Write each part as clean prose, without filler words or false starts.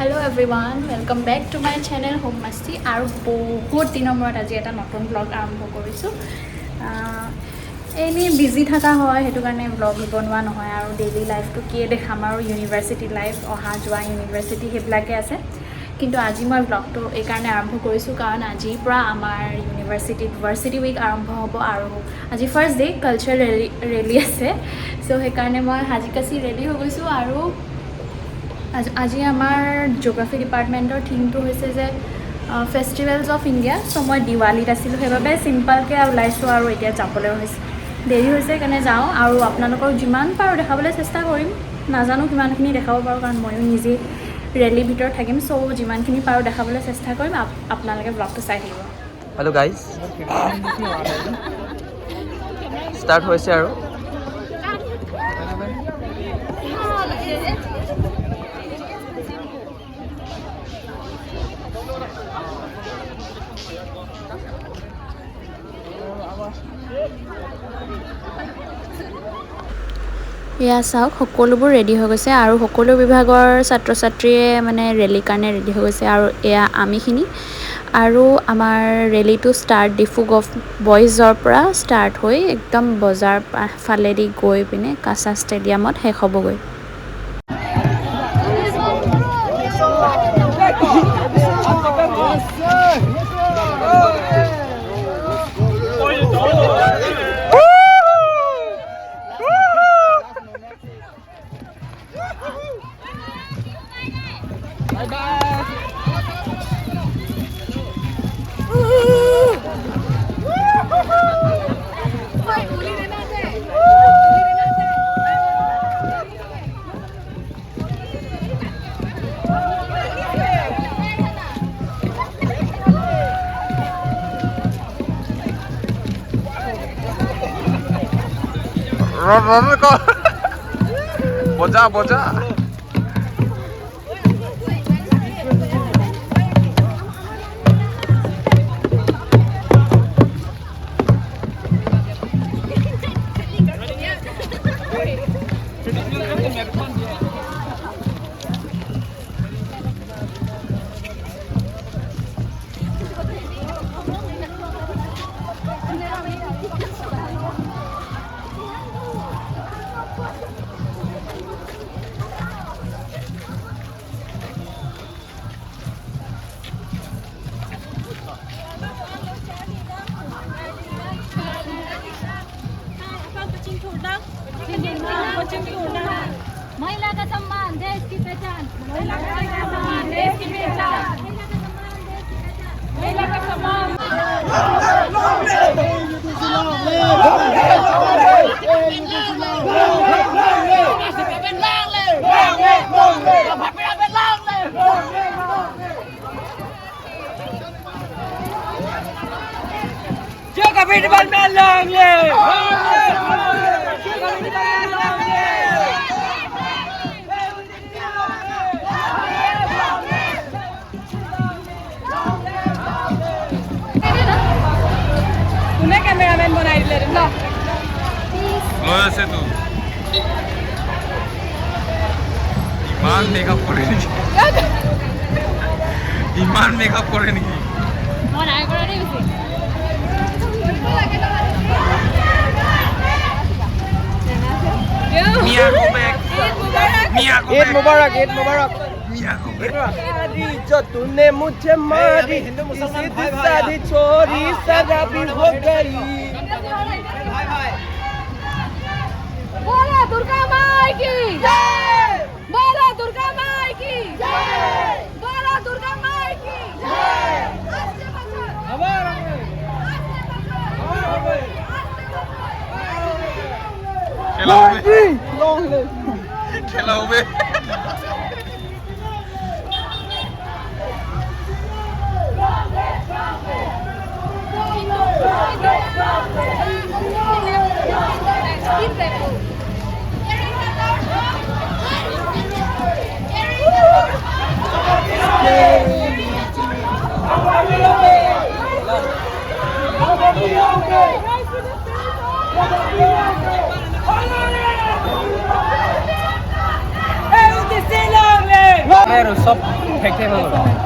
Hello everyone welcome back to my channel home मस्ती और बहुत दिन मूर्त आज एट नतुन ब्लग आरम्भ करूँ एने बिजी थका है हेतु कारणे ब्लग बनवा नहय और डेली लाइफ तो किए देखाम और यूनिवर्सिटी लाइफ अहा जोआ यूनिवर्सिटी हेबिलाके आछे किन्तु आज मैं ब्लग तो एक आरम्भ करूँ कारण आजिर পৰা आमार यूनिवर्सिटी वर्सिटी उइक आरम्भ हम और आज फार्स्ट डे कल्चर रेली आछे सो हेकारणे मैं साजी काची रेडी हो गई और আজি आमार जिओग्राफी डिपार्टमेंटर थीम तो जे फेस्टिवल्स ऑफ इंडिया सो मैं दिवालीत आसिलो हेबाबे सिम्पलके ओलाइसो और एतिया जाबले देरी होइसे कारण जाऊँ और आपनालोকক जिमान पारो देखाबले चेष्टा करिम नाजानो किमानखिनि देखाब पारो कारण मयो निजे रेली भितर থাকিম सो जिमानखिनि पारो देखाबले चेष्टा करिम आपनालोके ब्लगটো चाइ থাকিব हेलो गाइस स्टार्ट होइसे आरो या चाওক সকলোবোৰ ৰেডি হৈ গৈছে আৰু সকলো বিভাগৰ ছাত্ৰ ছাত্ৰীয়ে মানে ৰেলীৰ কাৰণে ৰেডি হৈ গৈছে আৰু এয়া আমিখিনি আৰু আমাৰ ৰেলীটো ষ্টাৰ্ট ডিফু গভ বইজৰ পৰা ষ্টাৰ্ট হৈ একদম বজাৰ ফালেদি গৈ পিনে কাছা ষ্টেডিয়ামত শেষ হ'বগৈ बजा बजा महिला का सम्मान देश की पहचान महिला का सम्मान देश की पहचान महिला का सम्मान जो कभी डिबल में लांगे कैमरामैन बनाई ले लो से तू ईमान मेकअप करे नहीं ईमान मेकअप करे नहीं बनाई करे नहीं मियाँ को बैक मियाँ को ईद मुबारक ईद मुबारक मियाँ को बैक जो तूने मुझे मारी इसी शादी छोरी शराबी हो गई बोला दुर्गा माई की जय बोला दुर्गा माई की जय बोला दुर्गा माई की जय खेलाओ में সব ঠেক ঠেক হৈ গ'ল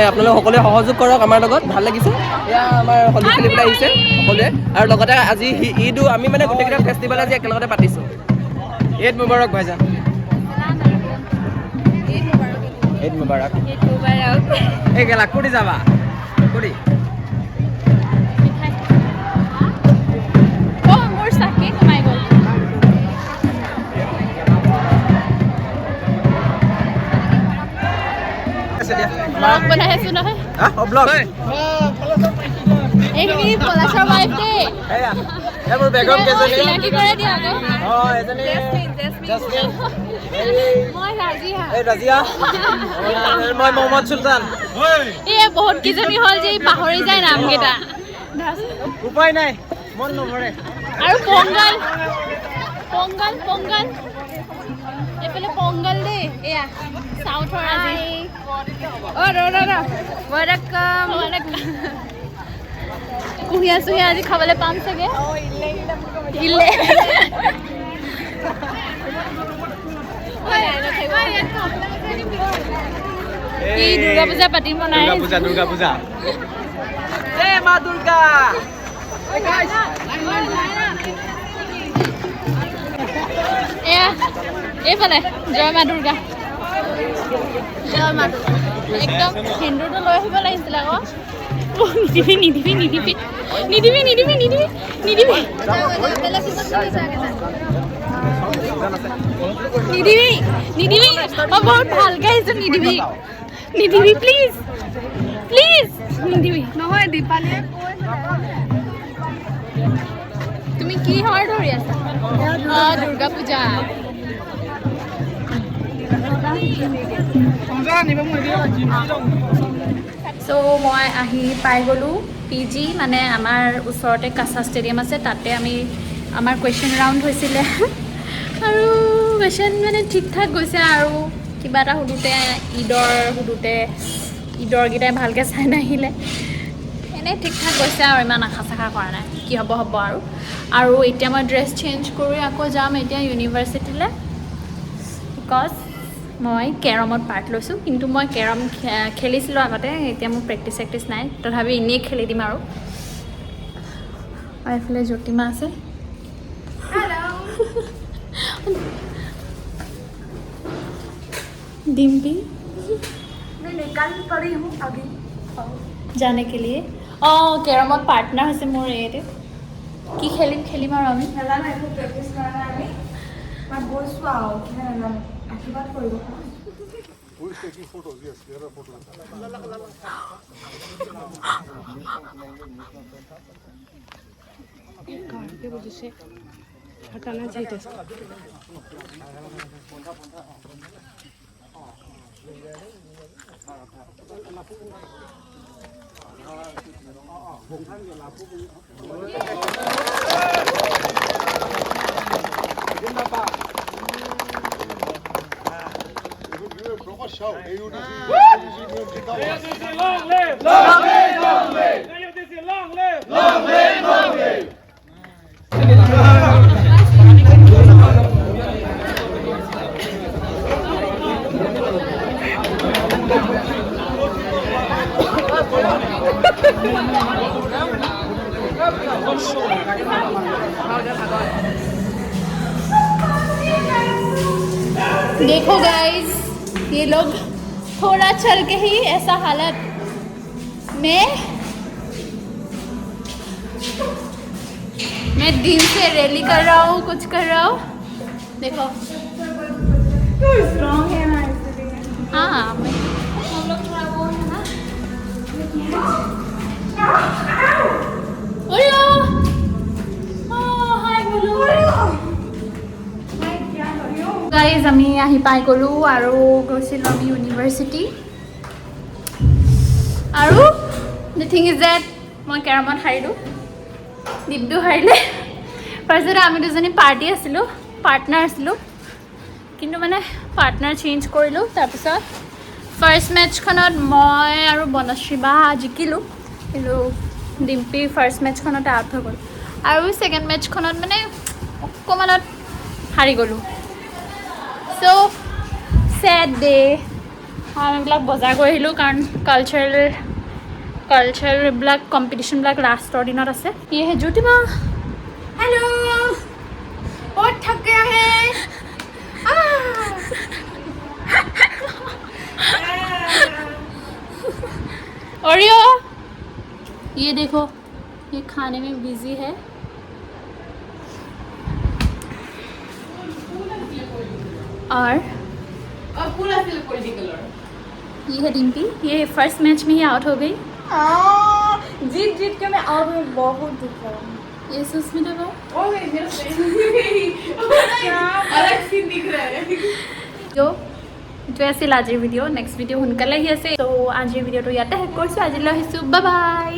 আপোনালোকে সকলোৱে সহযোগ কৰক আমাৰ লগত ভাল লাগিছে এয়া আমাৰ হলি খেলি পেলাই আহিছে সকলোৱে আৰু লগতে আজি ঈদো আমি মানে গোটেইকেইটা ফেষ্টিভেল আজি একেলগতে পাতিছোঁ ঈদ মুবাৰক ভাইজান ঈদ মুবাৰক এই গেলা কুটি যাবা কুটি মোৰ চাকি সোমাই গ'ল ব্লগ বনাই আছো নহয় ব্লগ এইখিনি পলাশৰ ৱাইফ দেই মোৰ বেকগ্ৰাউণ্ড কেইজনী চিনাকি কৰে দিয়া আকৌ এজনী জেছমিন মই ৰাজিয়া এই ৰাজিয়া মই মহম্মদ চুলতান এই বহুত কিজনী হ'ল যে পাহৰি যায় নামকেইটা উপায় নাই মন নভৰে আৰু পংগল পংগল পংগল এইফালে পংগল দেই এয়া চাউথৰ আজি কুঁহিয়া চুহিয়া আজি খাবলৈ পাম চাগে ইলে কি দুৰ্গা পূজা পাতিম নাই দুৰ্গা পূজা জয় মা দুৰ্গা এয়া এইফালে জয় মা দুৰ্গা জয় মা দুৰ্গা একদম হিন্দুটো লৈ আহিব লাগিছিলে আকৌ নিদিবি নিদিবি নিদিবি নিদিবি নিদিবি নিদিবি নিদিবি নিদিবি নিদিবি মই বহুত ভালকৈ আহিছোঁ নিদিবি নিদিবি প্লিজ প্লিজ নিদিবি নহয় দীপালীয়ে তুমি কি হয় ধৰি আছা অঁ দুৰ্গা পূজা চ' মই আহি পাই গ'লোঁ PG মানে আমাৰ ওচৰতে কাছা ষ্টেডিয়াম আছে তাতে আমাৰ কুৱেশ্যন ৰাউণ্ড হৈছিলে আৰু কুৱেশ্যন মানে ঠিক ঠাক গৈছে আৰু কিবা এটা সুধোতে ঈদৰকেইটাই ভালকৈ চাই নাহিলে এনেই ঠিক ঠাক গৈছে আৰু ইমান আশা চাশা কৰা নাই কি হ'ব আৰু এতিয়া মই ড্ৰেছ চেঞ্জ কৰি আকৌ যাম এতিয়া ইউনিভাৰ্চিটিলৈ বিকজ মই কেৰমত পাৰ্ট লৈছোঁ কিন্তু মই কেৰম খেলিছিলোঁ আগতে এতিয়া মোৰ প্ৰেক্টিচ নাই তথাপি এনেই খেলি দিম আৰু এইফালে জ্যোতিমা আছে डिम्पी मैं निकल पड़ी हूँ अभी जाने के लिए কেৰমত পাৰ্টনাৰ হৈছে মোৰ এইটো কি খেলিম আৰু আমি খেলা নাই একো প্ৰেক্টিছ কৰা নাই আমি মই গৈছোঁ আৰু আশীৰ্বাদ কৰিব Who is taking photos? Yes, there are photos. हटाना चाहिए shout. AUDC. देखो गाइस, ये लोग थोड़ा चल के ही ऐसा हालत मैं दिन से रैली कर रहा हूँ, कुछ कर रहा हूँ। देखो स्ट्रॉन्ग है ना इसलिए। हाँ हम लोग थोड़ा वो है ना। গাইজ আমি আহি পাই গ'লোঁ আৰু গৈছিলোঁ আমি ইউনিভাৰ্চিটি। আৰু দ্য থিং ইজ ডেট মই কেৰমত হাৰিলোঁ, দীপটো হাৰিলে। ফাৰ্ষ্টতে আমি দুজনী পাৰ্টি আছিলোঁ, পাৰ্টনাৰ আছিলোঁ, কিন্তু মানে পাৰ্টনাৰ চেঞ্জ কৰিলোঁ। তাৰপিছত ফাৰ্ষ্ট মেটচখনত মই আৰু বনশ্ৰী বা জিকিলোঁ, কিন্তু ডিম্পী ফাৰ্ষ্ট মেটচখনতে আউট হৈ গ'ল। আৰু ছেকেণ্ড মেটচখনত মানে অকণমানত হাৰি গ'লোঁ। চ' ছেড ডে। আমি এইবিলাক বজাৰ কৰি আহিলোঁ কাৰণ কালচাৰেলবিলাক কম্পিটিশ্যনবিলাক লাষ্টৰ দিনত আছে। ये है ज्योतिमा। हेलो बहुत थक गया है। ओरियो ये देखो, ये खाने में बिजी है। और पूरा पॉलिटिकल। ये है डिम्पी, ये फर्स्ट मैच में ही आउट हो गई। जीत के मैं आउट हुई, बहुत दुख है। ये सुस्मिता को अलग सीन दिख रहा है। जो আছিল আজিৰ ভিডিঅ'। নেক্সট ভিডিঅ' সোনকালে আহি আছে। ত' আজিৰ ভিডিঅ'টো ইয়াতে শেষ কৰিছোঁ। আজিলৈ আহিছোঁ, বাই বাই।